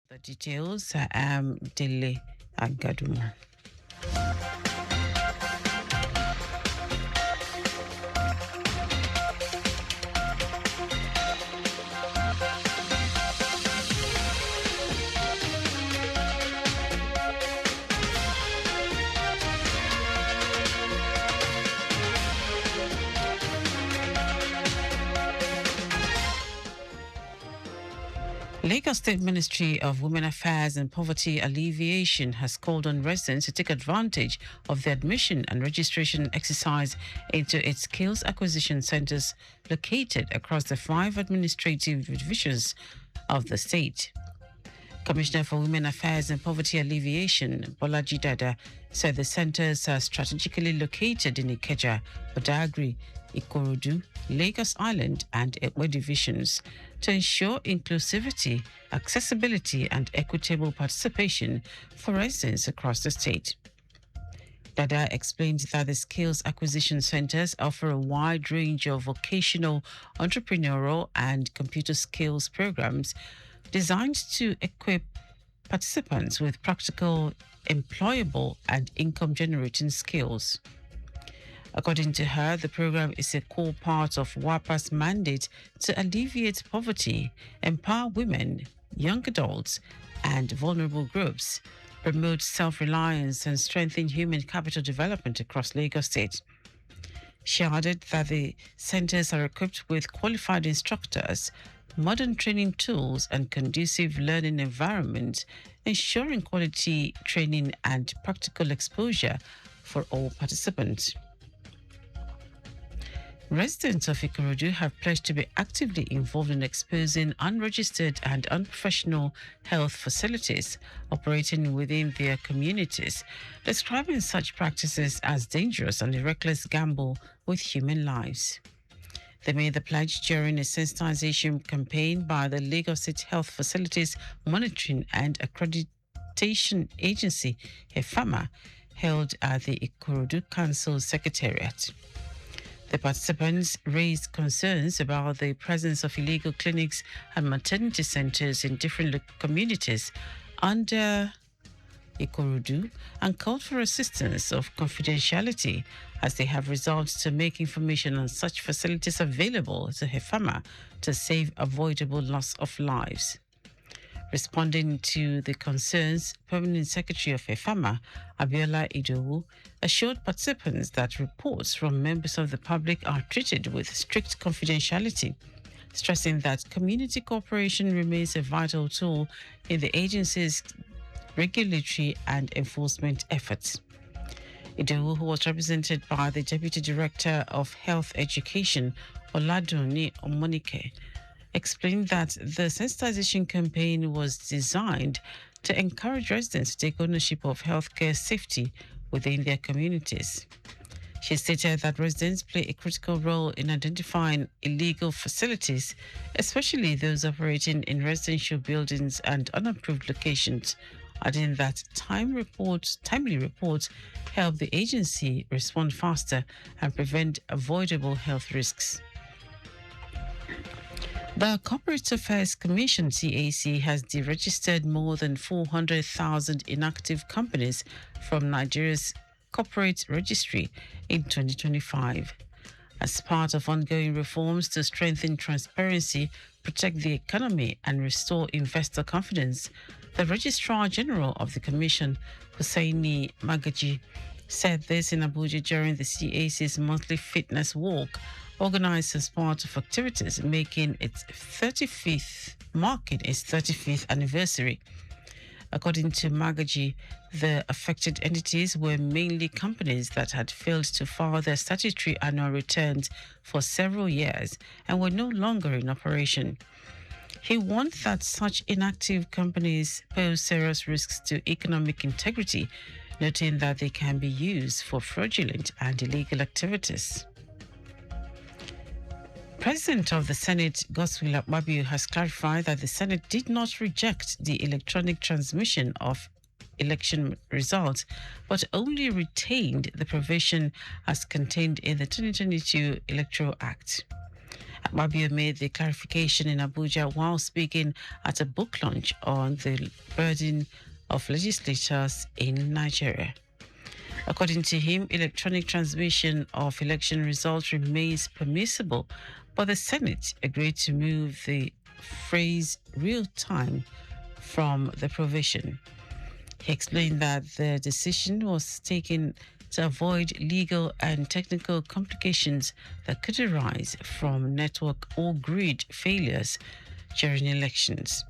The details, I am Dele Agadumo. Lagos State Ministry of Women Affairs and Poverty Alleviation has called on residents to take advantage of the admission and registration exercise into its skills acquisition centers located across the 5 administrative divisions of the state. Commissioner for Women Affairs and Poverty Alleviation, Bolaji Dada, said the centers are strategically located in Ikeja, Badagry, Ikorodu, Lagos Island, and Ekwe divisions to ensure inclusivity, accessibility, and equitable participation for residents across the state. Dada explained that the skills acquisition centers offer a wide range of vocational, entrepreneurial, and computer skills programs designed to equip participants with practical, employable, and income generating skills. According to her, the program is a core part of WAPA's mandate to alleviate poverty, empower women, young adults, and vulnerable groups, promote self-reliance, and strengthen human capital development across Lagos State. She added that the centers are equipped with qualified instructors, modern training tools, and conducive learning environments, ensuring quality training and practical exposure for all participants. Residents of Ikorodu have pledged to be actively involved in exposing unregistered and unprofessional health facilities operating within their communities, describing such practices as dangerous and a reckless gamble with human lives. They made the pledge during a sensitization campaign by the Lagos State Health Facilities Monitoring and Accreditation Agency, HEFAMA, held at the Ikorodu Council Secretariat. The participants raised concerns about the presence of illegal clinics and maternity centers in different communities under Ikorodu and called for assistance of confidentiality as they have resolved to make information on such facilities available to HEFAMA to save avoidable loss of lives. Responding to the concerns, Permanent Secretary of EFAMA, Abiola Idowu, assured participants that reports from members of the public are treated with strict confidentiality, stressing that community cooperation remains a vital tool in the agency's regulatory and enforcement efforts. Idowu, who was represented by the Deputy Director of Health Education, Oladunni Omonike, explained that the sensitization campaign was designed to encourage residents to take ownership of healthcare safety within their communities. She stated that residents play a critical role in identifying illegal facilities, especially those operating in residential buildings and unapproved locations, adding that timely reports help the agency respond faster and prevent avoidable health risks. The Corporate Affairs Commission (CAC) has deregistered more than 400,000 inactive companies from Nigeria's corporate registry in 2025. As part of ongoing reforms to strengthen transparency, protect the economy, and restore investor confidence, the Registrar General of the Commission, Hussaini Magaji, said this in Abuja during the CAC's monthly fitness walk, organized as part of activities marking its 35th anniversary. According to Magaji, the affected entities were mainly companies that had failed to file their statutory annual returns for several years and were no longer in operation. He warned that such inactive companies pose serious risks to economic integrity, noting that they can be used for fraudulent and illegal activities. President of the Senate, Godswill Akpabio, has clarified that the Senate did not reject the electronic transmission of election results, but only retained the provision as contained in the 2022 Electoral Act. Mabio made the clarification in Abuja while speaking at a book launch on the burden of legislators in Nigeria. According to him, electronic transmission of election results remains permissible, but the Senate agreed to move the phrase real time from the provision. He explained that the decision was taken to avoid legal and technical complications that could arise from network or grid failures during elections.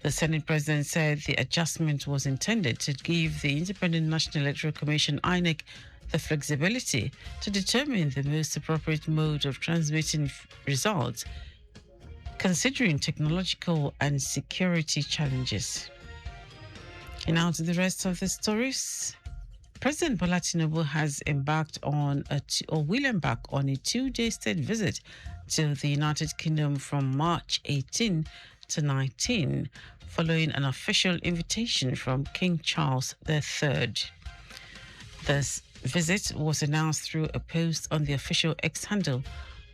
The Senate President said the adjustment was intended to give the Independent National Electoral Commission (INEC) the flexibility to determine the most appropriate mode of transmitting results, considering technological and security challenges. And now to the rest of the stories. President Bola Tinubu has embarked on will embark on a 2-day state visit to the United Kingdom from March 18 to 19, following an official invitation from King Charles III. This visit was announced through a post on the official X handle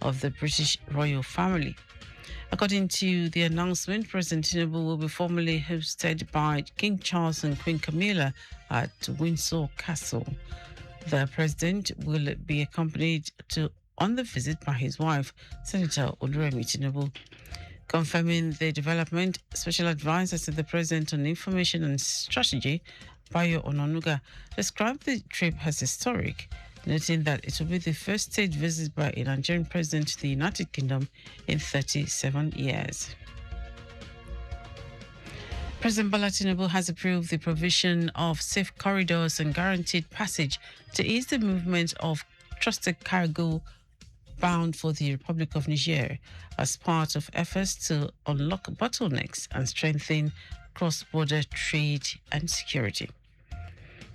of the British royal family. According to the announcement, President Tinubu will be formally hosted by King Charles and Queen Camilla at Windsor Castle. The president will be accompanied on the visit by his wife, Senator Oluremi Tinubu. Confirming the development, Special Advisor to the President on Information and Strategy, Bayo Ononuga, described the trip as historic, noting that it will be the first state visit by a Nigerian president to the United Kingdom in 37 years. President Bola Tinubu has approved the provision of safe corridors and guaranteed passage to ease the movement of trusted cargo bound for the Republic of Niger as part of efforts to unlock bottlenecks and strengthen cross-border trade and security.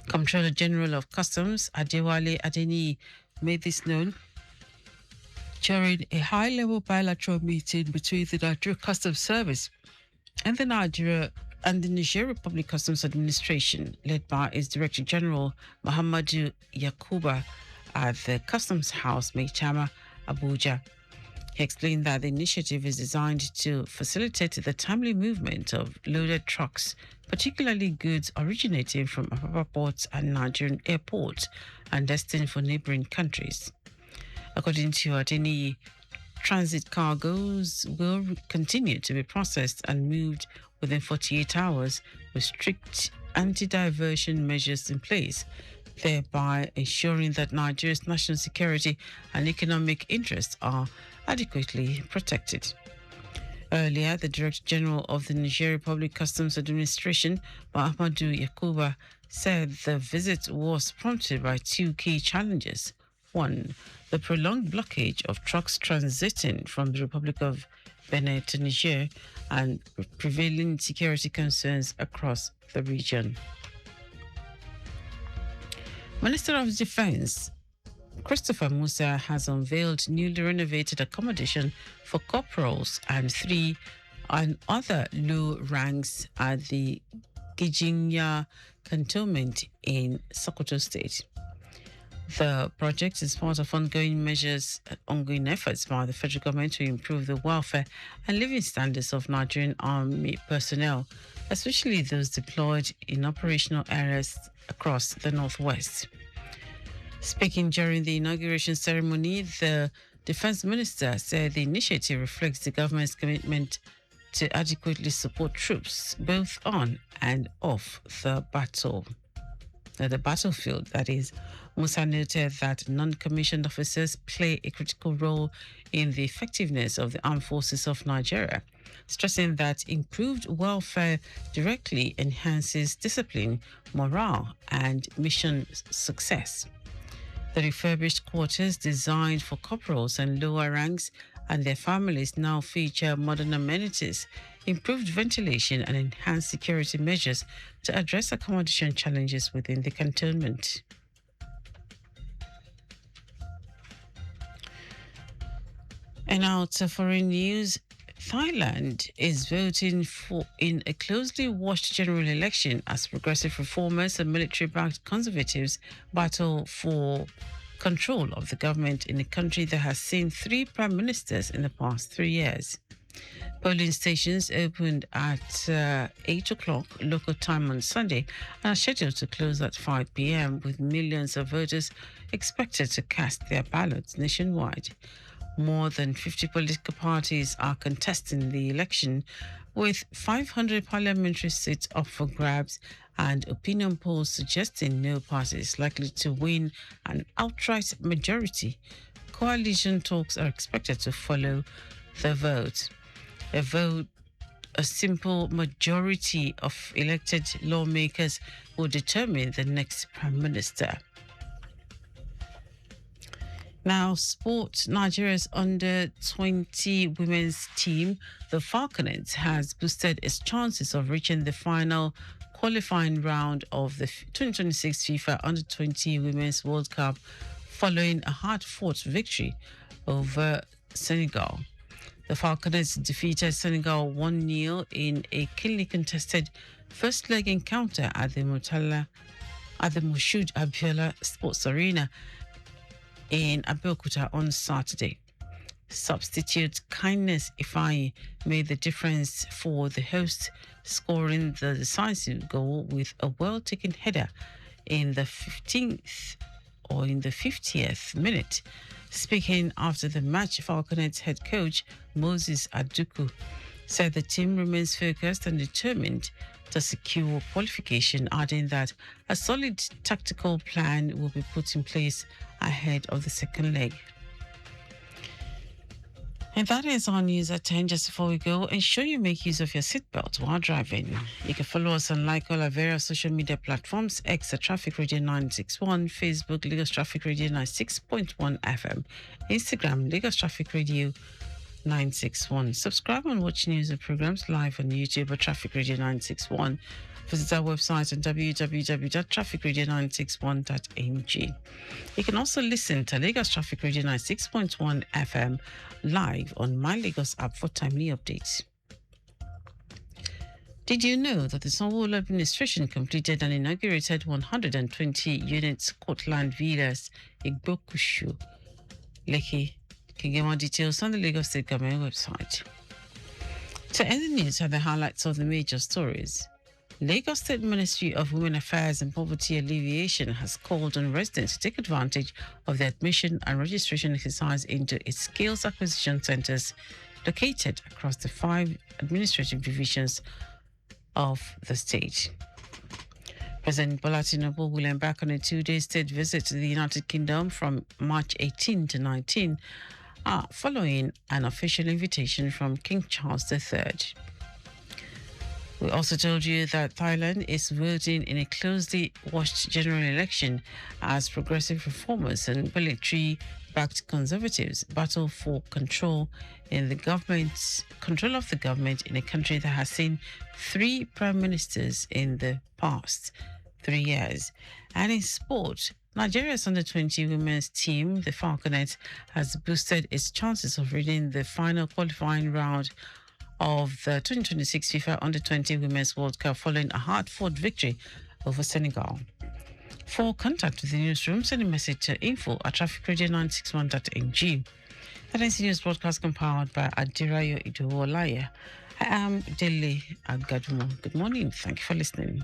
Comptroller General of Customs Adewale Adeniyi made this known during a high-level bilateral meeting between the Nigeria Customs Service and the Niger Republic Customs Administration, led by its Director General Muhammadu Yakuba at the Customs House, Maitama, Abuja. He explained that the initiative is designed to facilitate the timely movement of loaded trucks, particularly goods originating from Apapa ports and Nigerian airports and destined for neighboring countries. According to Adeniyi, transit cargoes will continue to be processed and moved within 48 hours with strict anti-diversion measures in place, thereby ensuring that Nigeria's national security and economic interests are adequately protected. Earlier, the Director General of the Nigeria Public Customs Administration, Muhammadu Yakuba, said the visit was prompted by two key challenges. One, the prolonged blockage of trucks transiting from the Republic of Benin to Niger and prevailing security concerns across the region. Minister of Defense Christopher Musa has unveiled newly renovated accommodation for corporals and other low ranks at the Gijinya cantonment in Sokoto State. The project is part of ongoing efforts by the federal government to improve the welfare and living standards of Nigerian Army personnel, especially those deployed in operational areas across the Northwest. Speaking during the inauguration ceremony, the Defense Minister said the initiative reflects the government's commitment to adequately support troops both on and off the battlefield, that is. Musa noted that non-commissioned officers play a critical role in the effectiveness of the armed forces of Nigeria, stressing that improved welfare directly enhances discipline, morale, and mission success. The refurbished quarters designed for corporals and lower ranks and their families now feature modern amenities, improved ventilation, and enhanced security measures to address accommodation challenges within the cantonment. And now to foreign news. Thailand is voting in a closely watched general election as progressive reformers and military-backed conservatives battle for control of the government in a country that has seen 3 prime ministers in the past 3 years. Polling stations opened at 8 o'clock local time on Sunday and are scheduled to close at 5 p.m., with millions of voters expected to cast their ballots nationwide. More than 50 political parties are contesting the election, with 500 parliamentary seats up for grabs and opinion polls suggesting no party is likely to win an outright majority. Coalition talks are expected to follow the vote. A simple majority of elected lawmakers will determine the next prime minister. Now, sports. Nigeria's under-20 women's team, the Falconets, has boosted its chances of reaching the final qualifying round of the 2026 FIFA Under-20 Women's World Cup following a hard-fought victory over Senegal. The Falconets defeated Senegal 1-0 in a keenly contested first-leg encounter at the Moshood Abiola Sports Arena in Abeokuta on Saturday. Substitute Kindness Ifeanyi made the difference for the hosts, scoring the decisive goal with a well-taken header in the 50th minute. Speaking after the match, Falconets head coach Moses Aduku said the team remains focused and determined to secure qualification, adding that a solid tactical plan will be put in place ahead of the second leg. And that is our news at 10. Just before we go, ensure you make use of your seatbelt while driving. You can follow us on all our various social media platforms: X at Traffic Radio 961, Facebook Lagos Traffic Radio 96.1 FM, Instagram Lagos Traffic Radio 961. Subscribe and watch news and programs live on YouTube at Traffic Radio 961. Visit our website at www.trafficradio961.ng. You can also listen to Lagos Traffic Radio 96.1 FM live on My Lagos app for timely updates. Did you know that the Sanwo-Olu administration completed and inaugurated 120 units Courtland Villas, Igbokushu, Lekki? You can get more details on the Lagos State Government website. To end the news are the highlights of the major stories. Lagos State Ministry of Women Affairs and Poverty Alleviation has called on residents to take advantage of the admission and registration exercise into its skills acquisition centres located across the 5 administrative divisions of the state. President Bola Tinubu will embark on a 2-day state visit to the United Kingdom from March 18 to 19, following an official invitation from King Charles III. We also told you that Thailand is voting in a closely watched general election as progressive reformers and military-backed conservatives battle for control of the government in a country that has seen 3 prime ministers in the past 3 years. And in sport, Nigeria's under-20 women's team, the Falconets, has boosted its chances of reaching the final qualifying round of the 2026 FIFA Under-20 Women's World Cup following a hard-fought victory over Senegal. For contact with the newsroom, send a message to info@trafficradio961.ng. That is the news broadcast compiled by Adirayo Idoolaya. I am Dele Agadumo. Good morning. Thank you for listening.